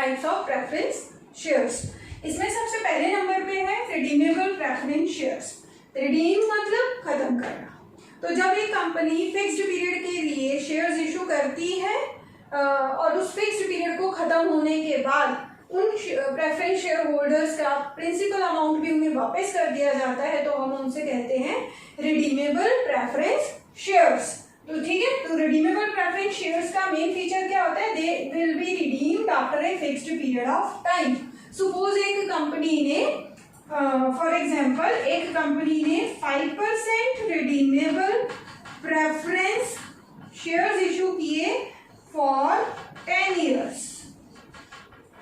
Types of preference shares. इसमें सबसे पहले नंबर पे है रिडीमेबल प्रेफरेंस शेयर्स। रिडीम मतलब खत्म करना। तो जब एक कंपनी फिक्स्ड पीरियड के लिए शेयर्स इशू करती है और उस फिक्स्ड पीरियड को खत्म होने के बाद उन प्रेफरेंस शेयर होल्डर्स का प्रिंसिपल अमाउंट भी उन्हें वापस कर दिया जाता है, तो हम उनसे कहते हैं रिडीमेबल प्रेफरेंस शेयर्स। तो ठीक है, तो रिडीमेबल प्रेफरेंस शेयर्स का मेन फीचर क्या होता है? They will be redeemed after a fixed period of time. Suppose एक कंपनी ने फॉर एग्जाम्पल एक कंपनी ने 5% रिडीमेबल प्रेफरेंस शेयर्स इशू किए फॉर 10 ईयर्स।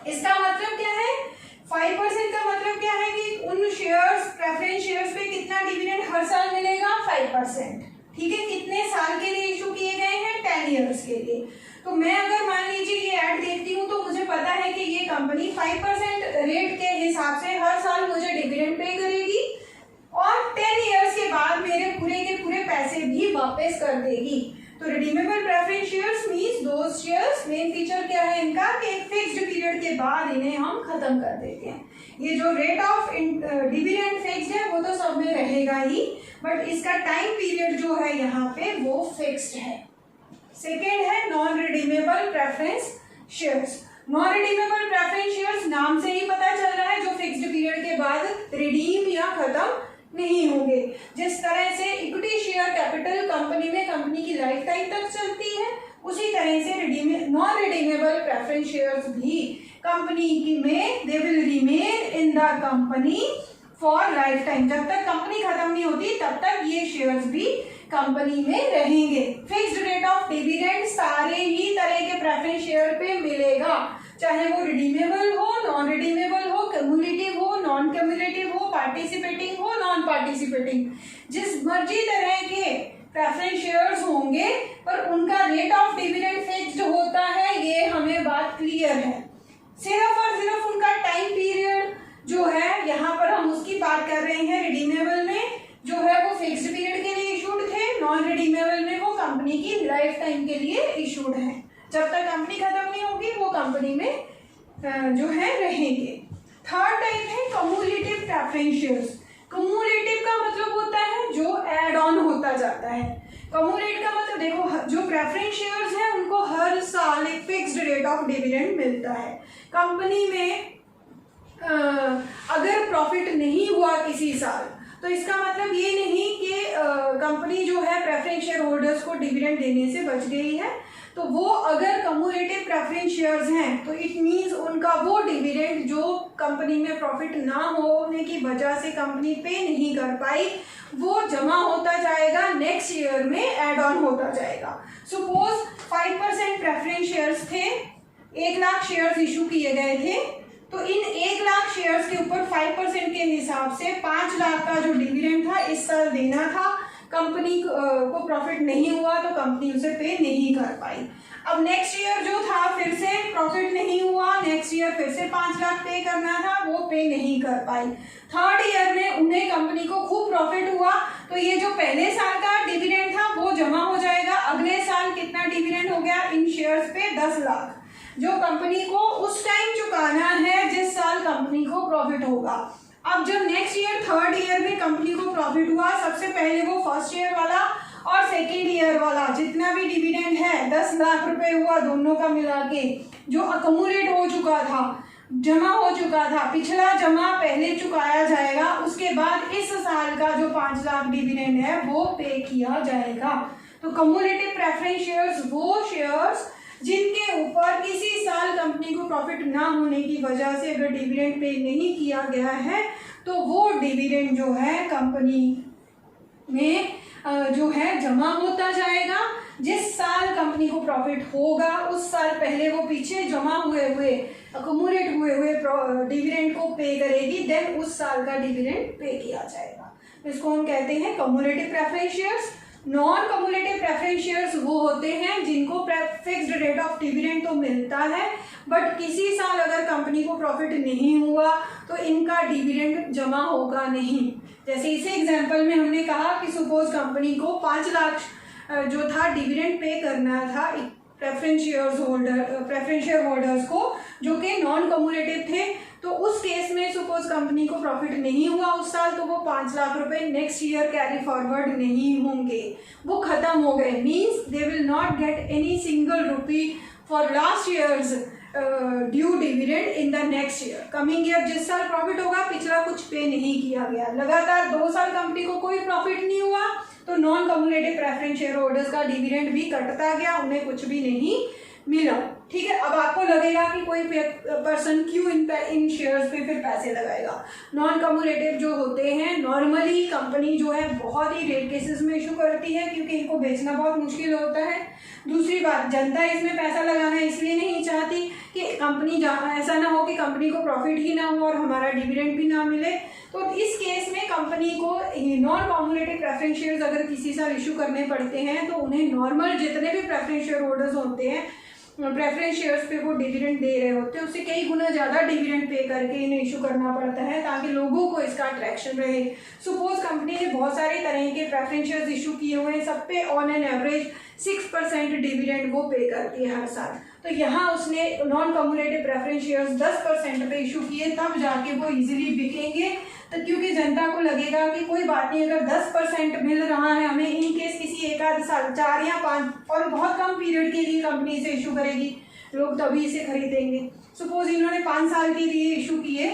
इसका मतलब क्या है? 5% का मतलब क्या है कि उन शेयर्स प्रेफरेंस शेयर्स पे कितना डिविडेंड हर साल मिलेगा? 5%। ठीक है, कितने साल के लिए इशू किए गए हैं? 10 ईयर्स के लिए। तो मैं अगर मान लीजिए ये ऐड देखती हूँ तो मुझे पता है कि ये कंपनी 5% रेट के हिसाब से हर साल मुझे डिविडेंड पे करेगी और 10 ईयर्स के बाद मेरे पूरे के पूरे पैसे भी वापस कर देगी। तो redeemable preference shares means those shares, main feature क्या है इनका कि एक फिक्स्ड पीरियड के बाद इन्हें हम खत्म कर देते हैं। ये जो रेट ऑफ डिविडेंड फिक्स्ड है वो तो सब में रहेगा ही, बट इसका टाइम पीरियड जो है यहाँ पे वो फिक्स्ड है। सेकेंड है non redeemable preference shares. Non redeemable preference shares नाम से ही पता चल रहा है जो फिक्स्ड पीरियड के बाद रिडीम या खत्म नहीं होंगे। जिस तरह से इक्विटी शेयर कैपिटल कंपनी में कंपनी की लाइफ टाइम तक चलती है, उसी तरह से नॉन रिडीमेबल प्रेफरेंस शेयर्स भी कंपनी की में they will remain in the company for life time. जब तक कंपनी खत्म नहीं होती तब तक ये शेयर्स भी कंपनी में रहेंगे। फिक्स्ड रेट ऑफ डिविडेंड सारे ही तरह के प्रेफरेंस शेयर पे मिलेगा, चाहे वो रिडीमेबल हो, नॉन रिडीमेबल हो, क्यूमुलेटिव हो, नॉन क्यूमुलेटिव हो, पार्टिसिपेटिंग हो, नॉन पार्टिसिपेटिंग, जिस मर्जी तरह के प्रेफरेंस शेयर्स होंगे पर उनका रेट ऑफ डिविडेंड फिक्स्ड होता है, ये हमें बात क्लियर है। सिर्फ और सिर्फ उनका टाइम पीरियड जो है यहाँ पर हम उसकी बात कर रहे हैं। रिडीमेबल में जो है वो फिक्स्ड पीरियड के लिए इशूड थे, नॉन रिडीमेबल में वो कंपनी की लाइफ टाइम के लिए इशूड है। जब तक कंपनी खत्म नहीं होगी वो कंपनी में जो है रहेंगे। थर्ड टाइप है कम्युलेटिव प्रेफरेंस शेयर्स। कम्युलेटिव का मतलब होता है जो एड ऑन होता जाता है। कम्युलेट का मतलब देखो, जो प्रेफरेंस शेयर्स हैं उनको हर साल एक फिक्स्ड रेट ऑफ डिविडेंड मिलता है। कंपनी में अगर प्रॉफिट नहीं हुआ किसी साल तो इसका मतलब ये नहीं कि कंपनी जो है प्रेफरेंस शेयर होल्डर्स को डिविडेंड देने से बच गई है। तो वो अगर कम्युलेटिव प्रेफरेंस शेयर्स हैं तो इट मींस उनका वो डिविडेंड जो कंपनी में प्रॉफिट ना होने की वजह से कंपनी पे नहीं कर पाई वो जमा होता जाएगा, नेक्स्ट ईयर में एड ऑन होता जाएगा। सपोज 5% प्रेफरेंस शेयर्स थे, 1 लाख शेयर्स इशू किए गए थे, तो इन 1 लाख शेयर्स के ऊपर 5% के हिसाब से 5 लाख का जो डिविडेंड था इस साल देना था। कंपनी को प्रॉफिट नहीं हुआ तो कंपनी उसे पे नहीं कर पाई। अब नेक्स्ट ईयर जो था फिर से प्रॉफिट नहीं हुआ, नेक्स्ट ईयर फिर से 5 लाख पे करना था, वो पे नहीं कर पाई। थर्ड ईयर में उन्हें कंपनी को खूब प्रॉफिट हुआ तो ये जो पहले साल का डिविडेंड था वो जमा हो जाएगा। अगले साल कितना डिविडेंड हो गया इन शेयर्स पे? 10 लाख, जो कंपनी को उस टाइम चुकाना है जिस साल कंपनी को प्रॉफिट होगा। अब जब नेक्स्ट ईयर थर्ड ईयर में कंपनी को प्रॉफिट हुआ, सबसे पहले वो फर्स्ट ईयर वाला और सेकेंड ईयर वाला जितना भी डिविडेंड है 10 लाख रुपए हुआ दोनों का मिला के, जो अकमुलेट हो चुका था, जमा हो चुका था, पिछला जमा पहले चुकाया जाएगा, उसके बाद इस साल का जो 5 लाख डिविडेंड है वो पे किया जाएगा। तो कम्युलेटिव प्रेफरेंस शेयर्स वो शेयर्स जिनके ऊपर किसी साल कंपनी को प्रॉफिट ना होने की वजह से अगर डिविडेंड पे नहीं किया गया है तो वो डिविडेंड जो है कंपनी में जो है जमा होता जाएगा। जिस साल कंपनी को प्रॉफिट होगा उस साल पहले वो पीछे जमा हुए अक्यूमुलेट हुए डिविडेंड को पे करेगी, देन उस साल का डिविडेंड पे किया जाएगा। इसको हम कहते हैं cumulative preference shares. Non cumulative preference shares वो होते हैं जिनको फिक्स्ड रेट ऑफ डिविडेंड तो मिलता है बट किसी साल अगर कंपनी को प्रॉफिट नहीं हुआ तो इनका डिविडेंड जमा होगा नहीं। जैसे इसी एग्जांपल में हमने कहा कि सपोज कंपनी को 5 लाख जो था डिविडेंड पे करना था प्रेफरेंस शेयर होल्डर्स को, जो कि नॉन कम्युलेटिव थे। तो उस केस में सपोज कंपनी को प्रॉफिट नहीं हुआ उस साल, तो वो 5 लाख रुपए नेक्स्ट ईयर कैरी फॉरवर्ड नहीं होंगे, वो खत्म हो गए। Means they will not get any single rupee for last years due dividend in the next year. Coming year जिस साल प्रॉफिट होगा, पिछला कुछ पे नहीं किया गया। लगातार 2 साल कंपनी को कोई प्रॉफिट नहीं हुआ, तो non cumulative preference share holders का डिविडेंड भी कटता गया, उन्हें कुछ भी नहीं मिला। ठीक है, अब आपको लगेगा कि कोई पर्सन क्यों इन शेयर्स पे फिर पैसे लगाएगा। नॉन कम्युलेटिव जो होते हैं, नॉर्मली कंपनी जो है बहुत ही रेयर केसेस में इशू करती है, क्योंकि इनको बेचना बहुत मुश्किल होता है। दूसरी बात, जनता इसमें पैसा लगाना इसलिए नहीं चाहती कि कंपनी ऐसा ना हो कि कंपनी को प्रॉफिट ही ना हो और हमारा डिविडेंड भी ना मिले। तो इस केस में कंपनी को नॉन कम्युलेटिव प्रेफरेंस शेयर्स अगर किसी साल इशू करने पड़ते हैं, तो उन्हें नॉर्मल जितने भी प्रेफरेंस शेयर होल्डर्स होते हैं, प्रेफरेंस शेयर्स पे वो डिविडेंड दे रहे होते हैं, उससे कई गुना ज़्यादा डिविडेंड पे करके इन्हें इशू करना पड़ता है, ताकि लोगों को इसका अट्रैक्शन रहे। सपोज कंपनी ने बहुत सारे तरह के प्रेफरेंस शेयर्स इशू किए हुए हैं, सब पे ऑन एन एवरेज 6% डिविडेंड वो पे करती है हर साल। तो यहाँ उसने नॉन कम्युलेटिव प्रेफरेंस शेयर्स 10% पे इशू किए, तब जाके वो इजीली बिकेंगे। तो क्योंकि जनता को लगेगा कि कोई बात नहीं, अगर 10% मिल रहा है हमें, इन केस किसी एक आध साल 4 या 5 और बहुत कम पीरियड के लिए कंपनी इसे इशू करेगी, लोग तभी इसे खरीदेंगे। सपोज इन्होंने 5 साल के लिए इशू किए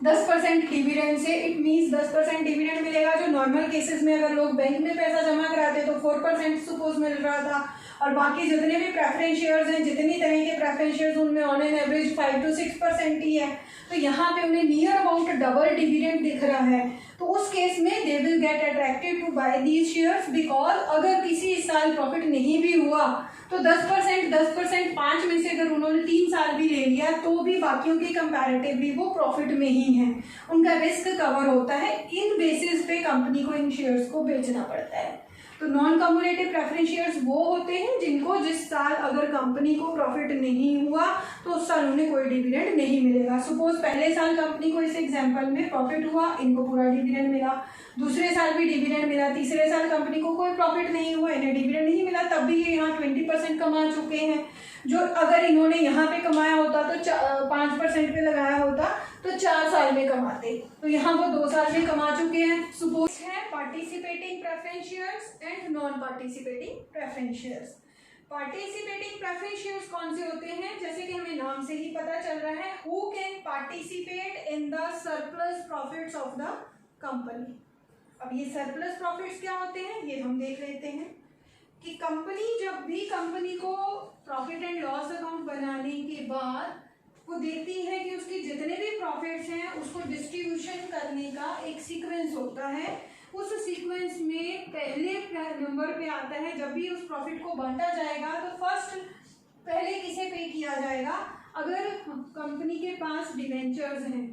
10% डिविडेंड से, इट मीन्स 10% डिविडेंड मिलेगा। जो नॉर्मल केसेस में अगर लोग बैंक में पैसा जमा कराते तो 4% सपोज मिल रहा था, और बाकी जितने भी प्रेफरेंस शेयर्स हैं, जितनी तरह के प्रेफरेंस शेयर्स, उनमें ऑन एन एवरेज 5 to 6% ही है। तो यहाँ पे उन्हें नियर अबाउट डबल डिविडेंड दिख रहा है। तो उस केस में they will get attracted to buy these shares, because अगर किसी साल प्रॉफिट नहीं भी हुआ तो 10% 5 में से अगर उन्होंने 3 साल भी ले लिया, तो भी बाकियों के कंपैरेटिवली वो प्रॉफिट में ही है, उनका रिस्क कवर होता है। इन बेसिस पे कंपनी को इन शेयर्स को बेचना पड़ता है। तो नॉन कम्युलेटिव प्रेफरेंस शेयर्स वो होते हैं जिनको जिस साल अगर कंपनी को प्रॉफिट नहीं हुआ, तो उस साल उन्हें कोई डिविडेंड नहीं मिलेगा। सपोज पहले साल कंपनी को इस एग्जांपल में प्रॉफिट हुआ, इनको पूरा डिविडेंड मिला, दूसरे साल भी डिविडेंड मिला, तीसरे साल कंपनी को कोई प्रॉफिट नहीं हुआ, इन्हें डिविडेंड नहीं मिला, तब भी ये यहाँ 20% कमा चुके हैं। जो अगर इन्होंने यहाँ पे कमाया होता तो 5% पे लगाया होता तो 4 साल में कमाते, तो यहाँ वो 2 साल में कमा चुके हैं। सपोज है participating preference shares and non participating preference shares. Participating preference shares कौन से होते हैं? जैसे कि हमें नाम से ही पता चल रहा है, who can participate in the surplus profits of the company. अब ये सरप्लस प्रॉफिट्स क्या होते हैं ये हम देख लेते हैं कि कंपनी जब भी कंपनी को प्रॉफिट एंड लॉस अकाउंट बनाने के बाद वो देखती है कि उसके जितने भी प्रॉफिट्स हैं उसको डिस्ट्रीब्यूशन करने का एक सीक्वेंस होता है। उस सीक्वेंस में पहले नंबर पे आता है, जब भी उस प्रॉफिट को बांटा जाएगा तो फर्स्ट पहले किसे पे किया जाएगा? अगर कंपनी के पास डिवेंचर्स हैं,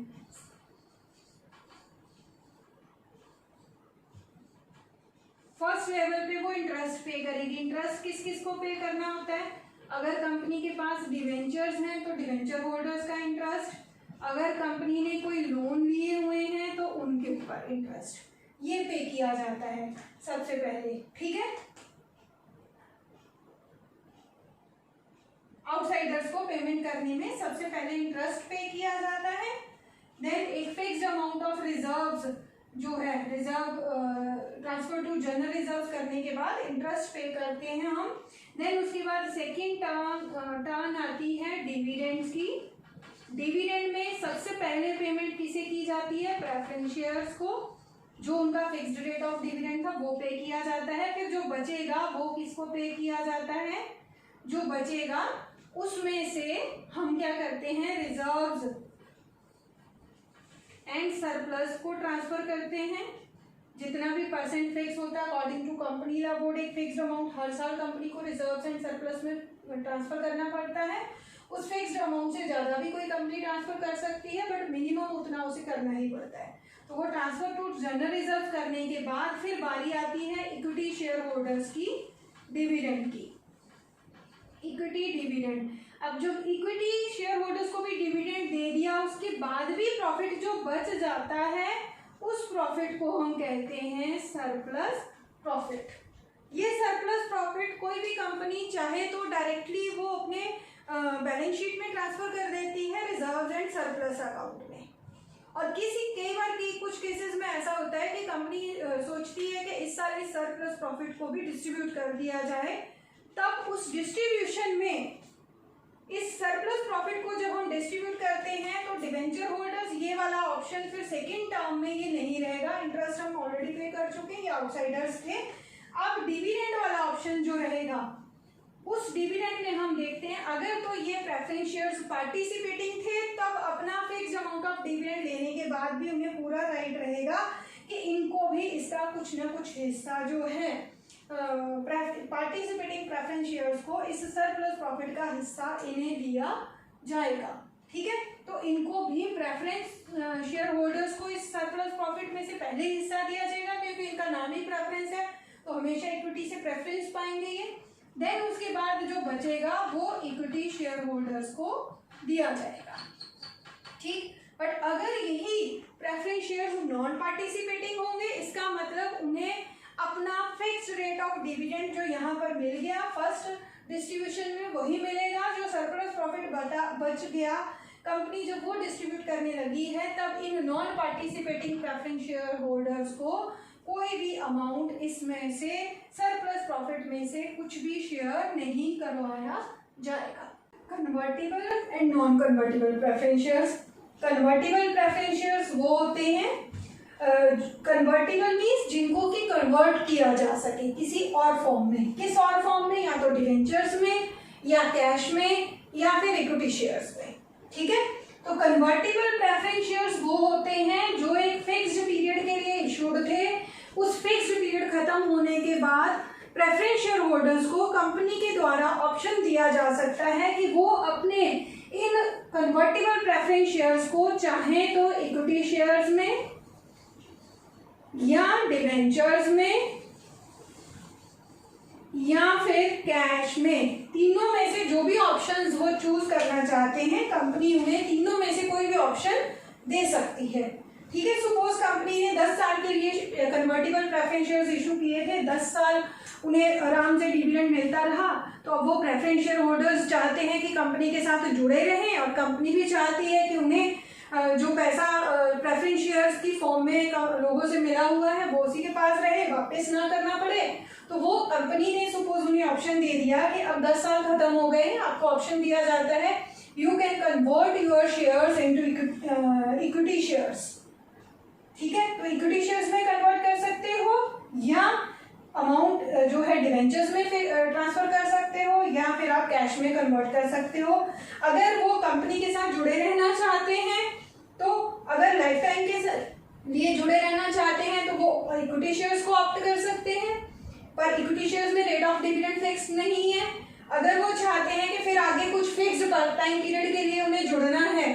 फर्स्ट लेवल पे वो इंटरेस्ट पे करेगी। इंटरेस्ट किस किस को पे करना होता है? अगर कंपनी के पास डिवेंचर्स हैं तो डिवेंचर होल्डर्स का इंटरेस्ट, अगर कंपनी ने कोई लोन लिए हुए हैं तो उनके ऊपर इंटरेस्ट, ये पे किया जाता है सबसे पहले। ठीक है, आउटसाइडर्स को पेमेंट करने में सबसे पहले इंटरेस्ट पे किया जाता है। देन एक फिक्स्ड अमाउंट ऑफ रिजर्व्स जो है, reserve transfer to general reserve करने के बाद इंटरेस्ट पे करते हैं हम। देन उसके बाद सेकेंड टर्न आती है डिविडेंड्स की। डिविडेंड में सबसे पहले पेमेंट किसे की जाती है? प्रेफरेंस शेयर्स को, जो उनका फिक्स्ड रेट ऑफ डिविडेंड था वो पे किया जाता है। फिर जो बचेगा वो किसको पे किया जाता है? जो बचेगा उसमें से हम क्या करते हैं, रिजर्व्स एंड सरप्लस को ट्रांसफर करते हैं। जितना भी परसेंट फिक्स होता है according to company law board, एक फिक्स्ड अमाउंट हर साल कंपनी को रिजर्व्स एंड सरप्लस में ट्रांसफर करना पड़ता है। उस फिक्स्ड अमाउंट से ज़्यादा भी कोई कंपनी ट्रांसफर कर सकती है, बट मिनिमम उतना उसे करना ही पड़ता है। तो वो ट्रांसफर टू जनरल रिजर्व करने के बाद फिर बारी आती है इक्विटी शेयर होल्डर्स की डिविडेंड की। इक्विटी डिविडेंड, अब जो इक्विटी शेयर होल्डर्स को भी डिविडेंड दे दिया, उसके बाद भी प्रॉफिट जो बच जाता है उस प्रॉफिट को हम कहते हैं सरप्लस प्रॉफिट। ये सरप्लस प्रॉफिट कोई भी कंपनी चाहे तो डायरेक्टली वो अपने बैलेंस शीट में ट्रांसफर कर देती है रिजर्व्स एंड सरप्लस अकाउंट में। और कई बार कुछ केसेस में ऐसा होता है कि कंपनी सोचती है कि इस साल इस सरप्लस प्रॉफिट को भी डिस्ट्रीब्यूट कर दिया जाए। तब उस डिस्ट्रीब्यूशन में इस सरप्लस प्रॉफिट को जब हम डिस्ट्रीब्यूट करते हैं तो डिवेंचर होल्डर्स ये वाला ऑप्शन फिर सेकेंड टर्म में ये नहीं रहेगा। इंटरेस्ट हम ऑलरेडी पे कर चुके हैं, ये आउटसाइडर्स थे। अब डिविडेंड वाला ऑप्शन जो रहेगा, उस डिविडेंड में हम देखते हैं अगर तो ये प्रेफरेंस शेयर्स पार्टिसिपेटिंग थे तब अपना फिक्स अमाउंट ऑफ डिविडेंड लेने के बाद भी उन्हें पूरा राइट रहेगा कि इनको भी इसका कुछ ना कुछ हिस्सा जो है पार्टिसिपेटिंग प्रेफरेंस शेयर्स को इस सरप्लस प्रॉफिट का हिस्सा इन्हें दिया जाएगा। ठीक है, तो इनको भी प्रेफरेंस शेयर होल्डर्स को इस सरप्लस प्रॉफिट में से पहले हिस्सा दिया जाएगा क्योंकि इनका नाम ही प्रेफरेंस है, तो हमेशा इक्विटी से प्रेफरेंस पाएंगे ये। देन उसके बाद जो बचेगा वो इक्विटी शेयर होल्डर्स को दिया जाएगा। ठीक, बट अगर यही प्रेफरेंस शेयर्स नॉन पार्टिसिपेटिंग होंगे, इसका मतलब उन्हें अपना फिक्स्ड रेट ऑफ डिविडेंड जो यहाँ पर मिल गया फर्स्ट डिस्ट्रीब्यूशन में वही मिलेगा। जो सरप्लस प्रॉफिट बच गया कंपनी जब वो डिस्ट्रीब्यूट करने लगी है तब in non participating preference share holders को कोई भी अमाउंट इसमें से सरप्लस प्रॉफिट में से कुछ भी शेयर नहीं करवाया जाएगा। Convertible and non convertible preference shares. Convertible preference shares वो होते हैं कन्वर्टिबल मीन्स जिनको कि कन्वर्ट किया जा सके किसी और फॉर्म में। किस और फॉर्म में? या तो डिवेंचर्स में, या कैश में, या फिर इक्विटी शेयर्स में। ठीक है, तो कन्वर्टिबल प्रेफरेंस शेयर्स वो होते हैं जो एक फिक्स्ड पीरियड के लिए इशूड थे। उस फिक्स्ड पीरियड खत्म होने के बाद प्रेफरेंस शेयर होल्डर्स को कंपनी के द्वारा ऑप्शन दिया जा सकता है कि वो अपने इन कन्वर्टिबल प्रेफरेंस शेयर्स को चाहे तो इक्विटी शेयर्स में या डिवेंचर्स में या फिर कैश में, तीनों में से जो भी ऑप्शंस वो चूज करना चाहते हैं कंपनी उन्हें तीनों में से कोई भी ऑप्शन दे सकती है। ठीक है, सपोज कंपनी ने 10 साल के लिए कन्वर्टिबल प्रेफरेंस शेयर्स इशू किए थे, 10 साल उन्हें आराम से डिविडेंड मिलता रहा, तो अब वो प्रेफरेंस शेयर होल्डर्स चाहते हैं कि कंपनी के साथ जुड़े रहें और कंपनी भी चाहती है कि उन्हें जो पैसा प्रेफरेंस शेयर्स की फॉर्म में लोगों से मिला हुआ है वो उसी के पास रहे, वापस ना करना पड़े। तो वो कंपनी ने सपोज उन्हें ऑप्शन दे दिया कि अब 10 साल खत्म हो गए हैं, आपको ऑप्शन दिया जाता है you can convert your shares into equity shares. ठीक है, तो इक्विटी शेयर्स में कन्वर्ट कर सकते हो या अमाउंट जो है डिवेंचर्स में ट्रांसफर कर सकते हो या फिर आप कैश में कन्वर्ट कर सकते हो। अगर वो कंपनी के साथ जुड़े रहना चाहते हैं तो अगर लाइफ टाइम के लिए जुड़े रहना चाहते हैं तो वो इक्विटी शेयर्स को ऑप्ट कर सकते हैं, पर इक्विटी शेयर्स में रेट ऑफ डिविडेंड फिक्स नहीं है। अगर वो चाहते हैं कि फिर आगे कुछ फिक्स्ड टाइम पीरियड के लिए उन्हें जुड़ना है,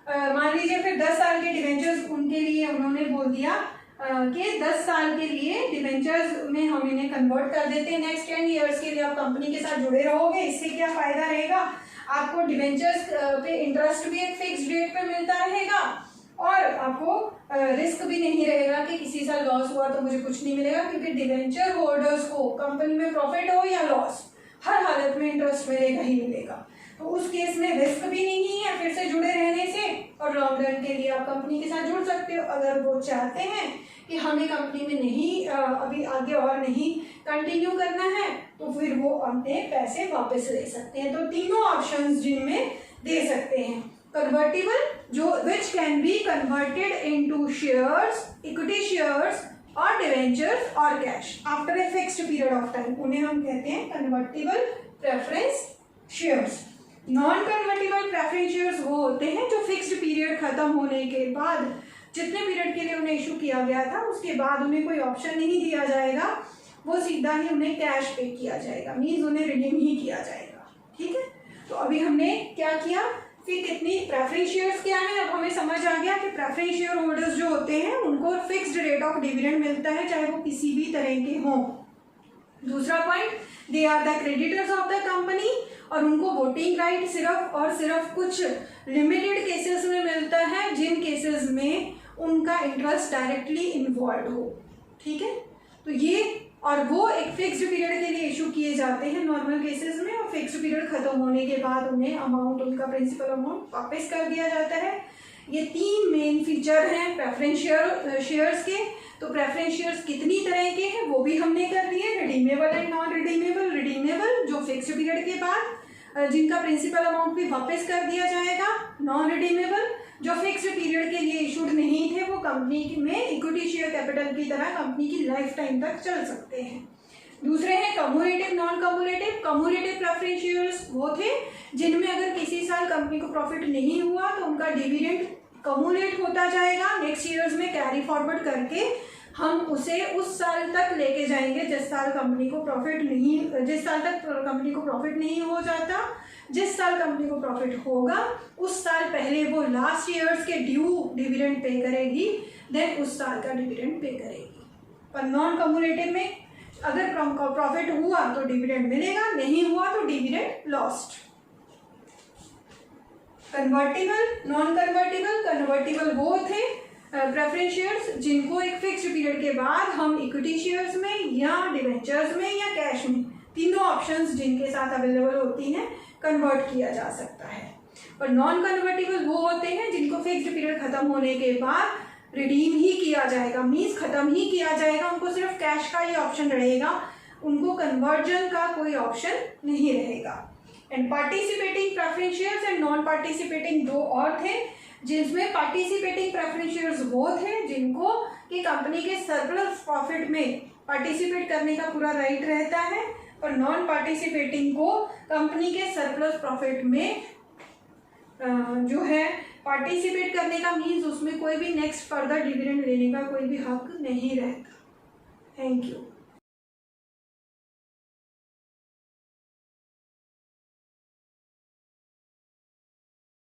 मान लीजिए फिर 10 साल के डिवेंचर्स उनके लिए उन्होंने बोल दिया कि 10 साल के लिए डिवेंचर्स में हम इन्हें कन्वर्ट कर देते हैं, नेक्स्ट 10 ईयर्स के लिए आप कंपनी के साथ जुड़े रहोगे। इससे क्या फायदा रहेगा, आपको डिवेंचर्स पे इंटरेस्ट भी एक फिक्स रेट पे मिलता रहेगा और आपको रिस्क भी नहीं रहेगा कि किसी साल लॉस हुआ तो मुझे कुछ नहीं मिलेगा, क्योंकि डिवेंचर होल्डर्स को कंपनी में प्रॉफिट हो या लॉस हर हालत में इंटरेस्ट मिलेगा ही मिलेगा। तो उस केस में रिस्क भी नहीं है फिर से जुड़े रहने से, और लॉन्ग रन के लिए आप कंपनी के साथ जुड़ सकते हो। अगर वो चाहते हैं कि हमें कंपनी में नहीं अभी आगे और नहीं कंटिन्यू करना है तो फिर वो अपने पैसे वापस ले सकते हैं। तो तीनों ऑप्शंस जिनमें दे सकते हैं, कन्वर्टिबल जो which can be converted into shares, equity shares और डिवेंचर्स और cash after a fixed period of time, उन्हें हम कहते हैं convertible preference shares. Non convertible preference shares वो होते हैं जो फिक्स्ड पीरियड खत्म होने के बाद जितने पीरियड के लिए उन्हें इशू किया गया था उसके बाद उन्हें कोई ऑप्शन नहीं दिया जाएगा, वो सीधा ही उन्हें कैश पे किया जाएगा, मीन्स उन्हें रिडीम ही किया जाएगा। ठीक है, तो अभी हमने क्या किया, फिर कितनी प्रेफरेंस शेयर्स क्या है, अब हमें समझ आ गया कि प्रेफरेंस शेयर होल्डर्स जो होते हैं उनको फिक्स्ड रेट ऑफ डिविडेंड मिलता है चाहे वो किसी भी तरह के हों। दूसरा point, they are the creditors of the company, और उनको वोटिंग राइट सिर्फ और सिर्फ कुछ लिमिटेड केसेस में मिलता है जिन केसेस में उनका इंटरेस्ट डायरेक्टली इन्वॉल्व हो। ठीक है, तो ये और वो एक फिक्स्ड पीरियड के लिए इशू किए जाते हैं नॉर्मल केसेस में, और फिक्स्ड पीरियड खत्म होने के बाद उन्हें अमाउंट, उनका प्रिंसिपल अमाउंट वापस कर दिया जाता है। ये 3 मेन फीचर हैं प्रेफरेंस शेयर्स के। तो प्रेफरेंस शेयर्स कितनी तरह के हैं वो भी हमने कर लिए, redeemable and non redeemable. Redeemable जो फिक्स्ड पीरियड के बाद जिनका प्रिंसिपल अमाउंट भी वापस कर दिया जाएगा। नॉन रिडीमेबल जो फिक्स्ड पीरियड के लिए इशूड नहीं थे, वो कंपनी में इक्विटी शेयर कैपिटल की तरह कंपनी की लाइफ टाइम तक चल सकते हैं। दूसरे हैं cumulative non cumulative. Cumulative preference shares वो थे जिनमें अगर किसी साल कंपनी को प्रॉफिट नहीं हुआ तो उनका डिविडेंड कम्युलेट होता जाएगा, नेक्स्ट ईयर्स में कैरी फॉरवर्ड करके हम उसे उस साल तक लेके जाएंगे जिस साल तक कंपनी को प्रॉफिट नहीं हो जाता। जिस साल कंपनी को प्रॉफिट होगा उस साल पहले वो लास्ट ईयर्स के ड्यू डिविडेंड पे करेगी, देन उस साल का डिविडेंड पे करेगी। पर नॉन कम्युलेटिव में अगर प्रॉफिट हुआ तो डिविडेंड मिलेगा, नहीं हुआ तो dividend lost. Convertible non convertible. Convertible वो थे प्रेफरेंस शेयर्स जिनको एक फिक्स्ड पीरियड के बाद हम इक्विटी शेयर्स में या डिवेंचर्स में या कैश में, तीनों ऑप्शंस जिनके साथ अवेलेबल होती हैं, कन्वर्ट किया जा सकता है। और नॉन कन्वर्टिबल वो होते हैं जिनको फिक्स्ड पीरियड खत्म होने के बाद रिडीम ही किया जाएगा, मीन्स खत्म ही किया जाएगा, उनको सिर्फ कैश का ही ऑप्शन रहेगा, उनको कन्वर्जन का कोई ऑप्शन नहीं रहेगा। And participating preference shares and non participating दो और थे, जिसमें पार्टिसिपेटिंग प्रेफरेंस शेयर्स वो थे जिनको कि कंपनी के सरप्लस प्रॉफिट में पार्टिसिपेट करने का पूरा राइट रहता है, और नॉन पार्टिसिपेटिंग को कंपनी के सरप्लस प्रॉफिट में जो है पार्टिसिपेट करने का मीन्स उसमें कोई भी नेक्स्ट फर्दर डिविडेंड लेने का कोई भी हक नहीं रहता। Thank you.